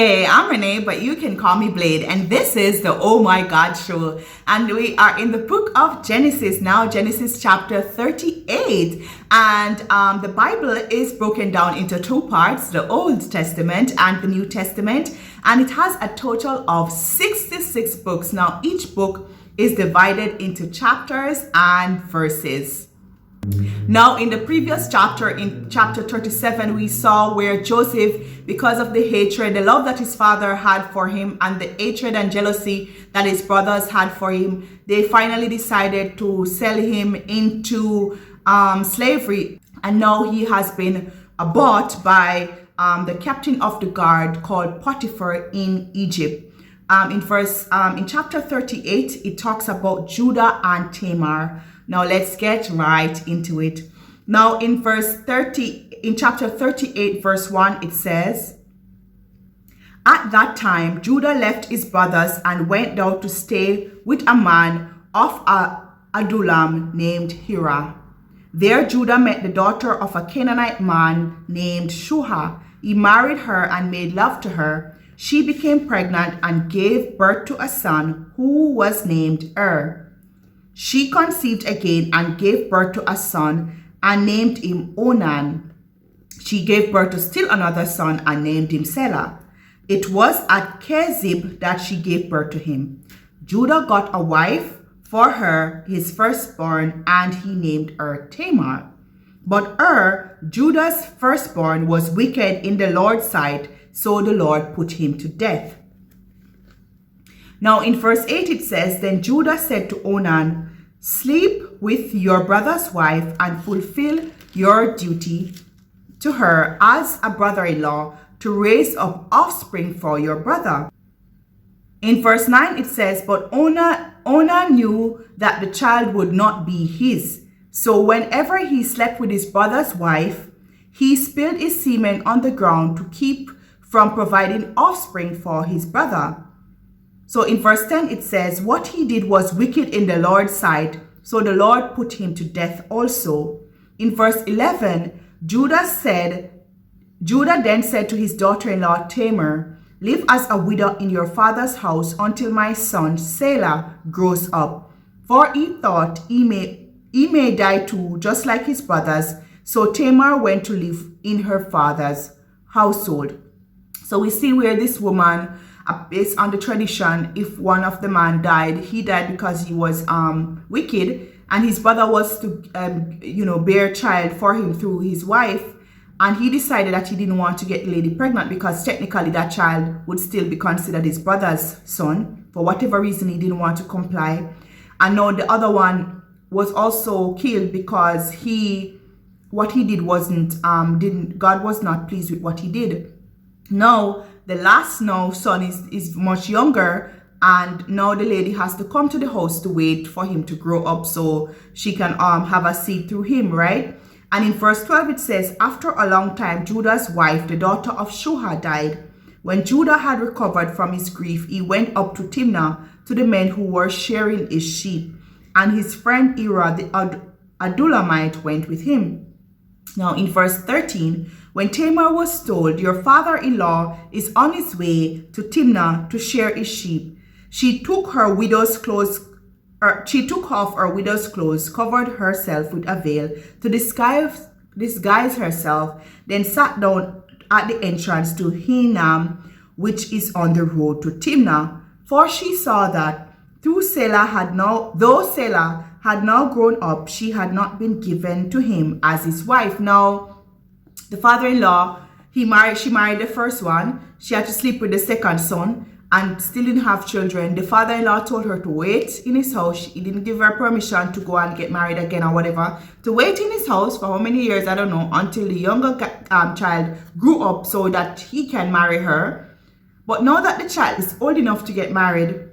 Hey, I'm Renee, but you can call me Blade, and this is the Oh My God Show. And we are in the book of Genesis now, Genesis chapter 38. And the Bible is broken down into two parts, the Old Testament and the New Testament. And it has a total of 66 books. Now, each book is divided into chapters and verses. Now, in the previous chapter, in chapter 37, we saw where Joseph, because of the hatred, the love that his father had for him, and the hatred and jealousy that his brothers had for him, they finally decided to sell him into slavery. And now he has been bought by the captain of the guard called Potiphar in Egypt. In chapter 38, it talks about Judah and Tamar. Now let's get right into it. Now in chapter 38, verse 1, it says, "At that time, Judah left his brothers and went down to stay with a man of Adullam named Hira. There Judah met the daughter of a Canaanite man named Shuha. He married her and made love to her. She became pregnant and gave birth to a son who was named She conceived again and gave birth to a son and named him Onan. She gave birth to still another son and named him Selah. It was at Kezib that she gave birth to him. Judah got a wife for her, his firstborn, and he named her Tamar. But Judah's firstborn, was wicked in the Lord's sight, so the Lord put him to death." Now in verse 8 it says, "Then Judah said to Onan, 'Sleep with your brother's wife and fulfill your duty to her as a brother-in-law to raise up offspring for your brother.'" In verse 9 it says, "But Onan knew that the child would not be his. So whenever he slept with his brother's wife, he spilled his semen on the ground to keep from providing offspring for his brother." So in verse 10 it says, "What he did was wicked in the Lord's sight, so the Lord put him to death also." In verse 11, Judah then said to his daughter-in-law Tamar, "Live as a widow in your father's house until my son Selah grows up." For he thought he may die too, just like his brothers. So Tamar went to live in her father's household. So we see where this woman, based on the tradition, if one of the man died, he died because he was wicked, and his brother was to bear child for him through his wife, and he decided that he didn't want to get the lady pregnant because technically that child would still be considered his brother's son. For whatever reason, he didn't want to comply. And now the other one was also killed because what he did God was not pleased with what he did. Now the last son is much younger, and now the lady has to come to the house to wait for him to grow up so she can have a seed through him, right? And in verse 12 it says, "After a long time, Judah's wife, the daughter of Shuha, died. When Judah had recovered from his grief, he went up to Timnah to the men who were shearing his sheep, and his friend Hira the Adullamite went with him." Now in verse 13, "When Tamar was told, 'Your father-in-law is on his way to Timnah to shear his sheep,' she took off her widow's clothes, covered herself with a veil to disguise herself, then sat down at the entrance to Hinnom, which is on the road to Timnah. For she saw that though Selah had now grown up, she had not been given to him as his wife." Now, the father-in-law, she married the first one. She had to sleep with the second son and still didn't have children. The father-in-law told her to wait in his house. He didn't give her permission to go and get married again or whatever. To wait in his house for how many years, I don't know, until the younger child grew up so that he can marry her. But now that the child is old enough to get married,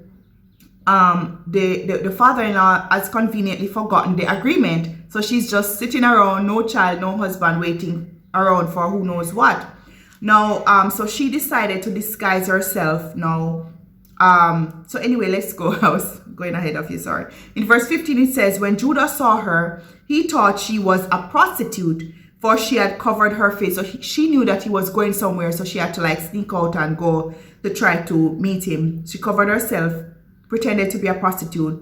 the father-in-law has conveniently forgotten the agreement. So she's just sitting around, no child, no husband, waiting around for who knows what. Now, so she decided to disguise herself now. So anyway, let's go. I was going ahead of you, sorry. In verse 15 it says, "When Judah saw her, he thought she was a prostitute. for she had covered her face. So she knew that he was going somewhere, so she had to like sneak out and go to try to meet him. She covered herself, pretended to be a prostitute.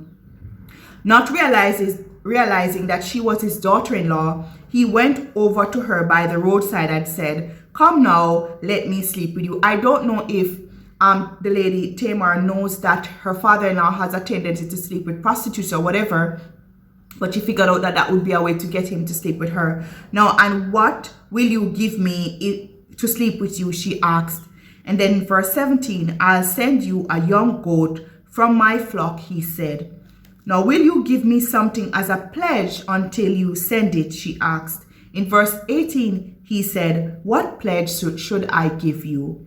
Not realizing that she was his daughter-in-law, he went over to her by the roadside and said, "Come now, let me sleep with you." I don't know if the lady Tamar knows that her father-in-law has a tendency to sleep with prostitutes or whatever, but she figured out that that would be a way to get him to sleep with her. "Now, and what will you give me to sleep with you?" she asked. And then in verse 17, "I'll send you a young goat from my flock," he said. "Now, will you give me something as a pledge until you send it?" she asked. In verse 18, he said, "What pledge should I give you?"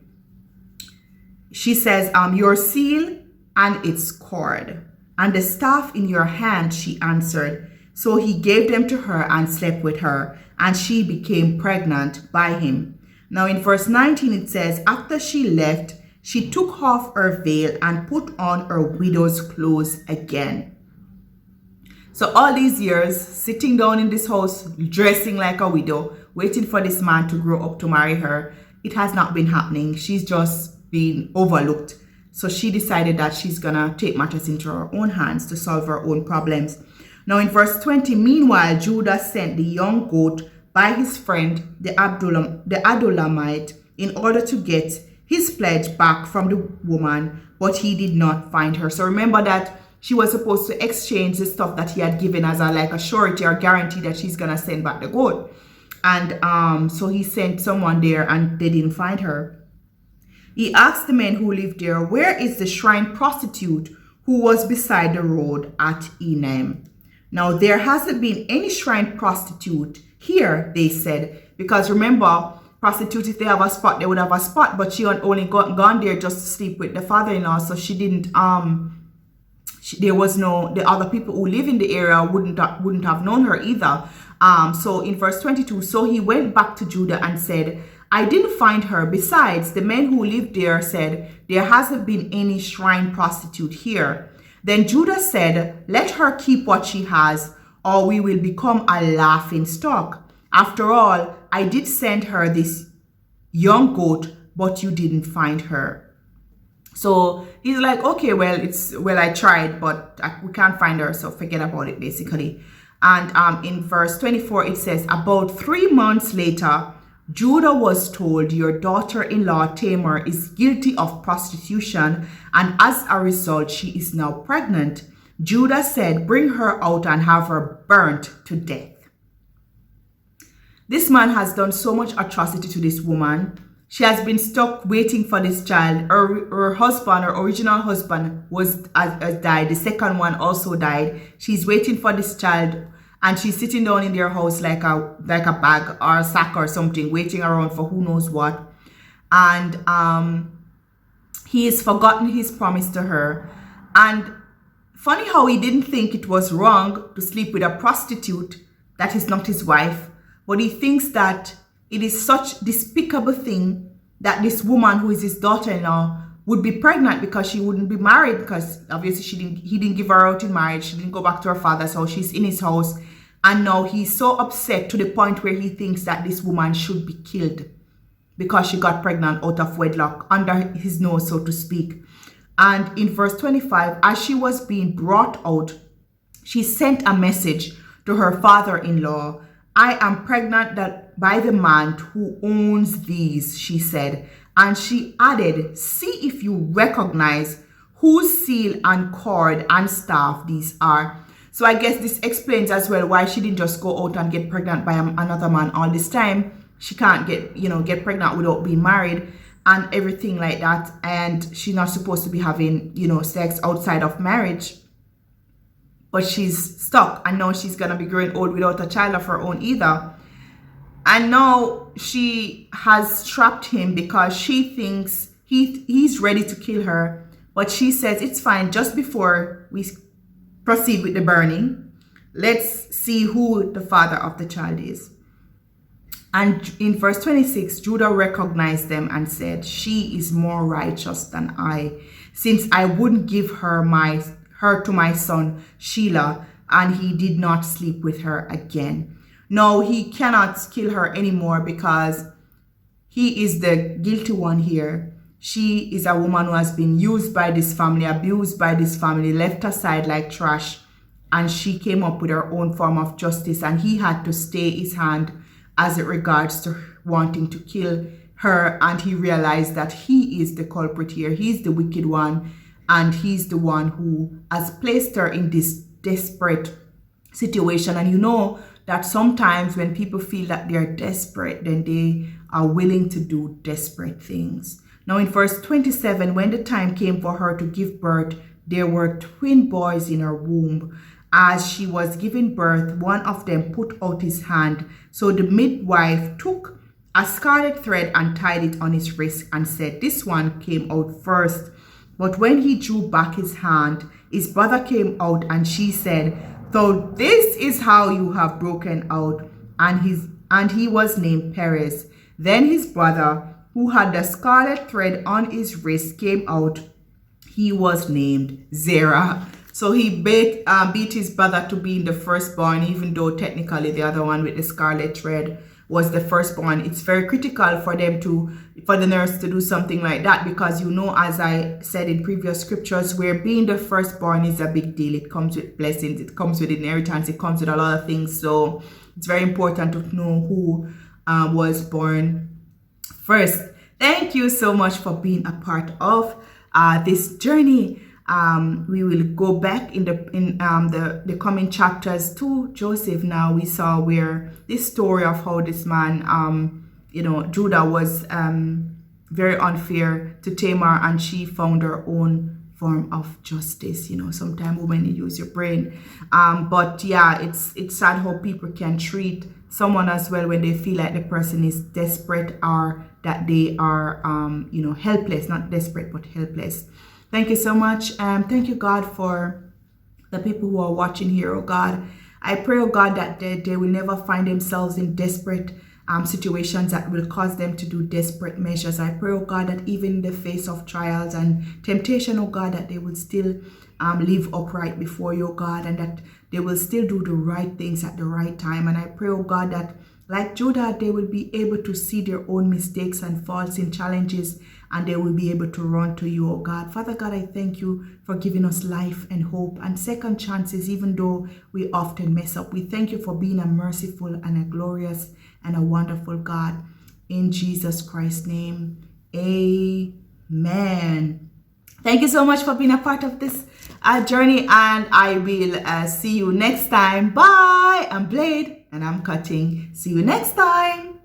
She says, "Your seal and its cord, and the staff in your hand," she answered. So he gave them to her and slept with her, and she became pregnant by him. Now in verse 19 it says, "After she left, she took off her veil and put on her widow's clothes again." So all these years, sitting down in this house, dressing like a widow, waiting for this man to grow up to marry her, it has not been happening. She's just been overlooked. So she decided that she's gonna take matters into her own hands to solve her own problems. Now in verse 20, "Meanwhile, Judah sent the young goat by his friend, the Adulamite, in order to get his pledge back from the woman, but he did not find her." So remember that she was supposed to exchange the stuff that he had given as a surety or guarantee that she's gonna send back the goat. And so he sent someone there and they didn't find her. He asked the men who lived there, "Where is the shrine prostitute who was beside the road at Enaim?" Now there hasn't been any shrine prostitute here, they said, because remember, prostitutes, if they have a spot, they would have a spot, but she had only gone there just to sleep with the father-in-law, so she didn't there was no, the other people who live in the area wouldn't have known her either. So in verse 22, "So he went back to Judah and said, I didn't find her. Besides, the men who lived there said, there hasn't been any shrine prostitute here." Then Judah said, "Let her keep what she has, or we will become a laughing stock. After all, I did send her this young goat, but you didn't find her." So he's like, okay, well, I tried, but we can't find her, so forget about it, basically. And in verse 24, it says, "About 3 months later, Judah was told, your daughter-in-law Tamar is guilty of prostitution, and as a result, she is now pregnant. Judah said, bring her out and have her burnt to death." This man has done so much atrocity to this woman. She has been stuck waiting for this child. Her husband, her original husband, has died. The second one also died. She's waiting for this child, and she's sitting down in their house like a bag or a sack or something, waiting around for who knows what. And he has forgotten his promise to her. And funny how he didn't think it was wrong to sleep with a prostitute that is not his wife, but he thinks that it is such despicable thing that this woman who is his daughter-in-law would be pregnant because she wouldn't be married, because obviously he didn't give her out in marriage. She didn't go back to her father's house. She's in his house. And now he's so upset to the point where he thinks that this woman should be killed because she got pregnant out of wedlock, under his nose, so to speak. And in verse 25, as she was being brought out, she sent a message to her father-in-law. "I am pregnant by the man who owns these," she said. And she added, "See if you recognize whose seal and cord and staff these are." So I guess this explains as well why she didn't just go out and get pregnant by another man all this time. She can't get pregnant without being married and everything like that. And she's not supposed to be having, sex outside of marriage. But she's stuck, and now she's going to be growing old without a child of her own either. And now she has trapped him because she thinks he's ready to kill her. But she says, it's fine, just before we proceed with the burning, let's see who the father of the child is. And in verse 26, Judah recognized them and said, "She is more righteous than I, since I wouldn't give her to my son Sheila, and he did not sleep with her again." No, he cannot kill her anymore because he is the guilty one here. She is a woman who has been used by this family, abused by this family, left aside like trash. And she came up with her own form of justice, and he had to stay his hand as it regards to wanting to kill her. And he realized that he is the culprit here. He's the wicked one, and he's the one who has placed her in this desperate situation. And you know that sometimes when people feel that they're desperate, then they are willing to do desperate things. Now in verse 27, when the time came for her to give birth, there were twin boys in her womb. As she was giving birth, one of them put out his hand. So the midwife took a scarlet thread and tied it on his wrist and said, "This one came out first." But when he drew back his hand, his brother came out, and she said, "So this is how you have broken out." And he was named Perez. Then his brother, who had the scarlet thread on his wrist, came out. He was named Zerah. So he beat his brother to being the firstborn, even though technically the other one with the scarlet thread was the firstborn. It's very critical for the nurse to do something like that, because you know, as I said in previous scriptures, where being the firstborn is a big deal. It comes with blessings, it comes with inheritance, it comes with a lot of things. So it's very important to know who was born first. Thank you so much for being a part of this journey. We will go back in the coming chapters to Joseph. Now we saw where this story of how this man, Judah was very unfair to Tamar, and she found her own form of justice. Sometimes women, you use your brain. But yeah, it's sad how people can treat someone as well when they feel like the person is desperate, or that they are, helpless, not desperate, but helpless. Thank you so much. Thank you, God, for the people who are watching here, oh God. I pray, oh God, that they will never find themselves in desperate situations that will cause them to do desperate measures. I pray, oh God, that even in the face of trials and temptation, oh God, that they will still live upright before you, oh God, and that they will still do the right things at the right time. And I pray, oh God, that like Judah, they will be able to see their own mistakes and faults in challenges, and they will be able to run to you, oh God. Father God, I thank you for giving us life and hope and second chances, even though we often mess up. We thank you for being a merciful and a glorious and a wonderful God. In Jesus Christ's name, amen. Thank you so much for being a part of this journey, and I will see you next time. Bye. I'm Blade, and I'm cutting. See you next time.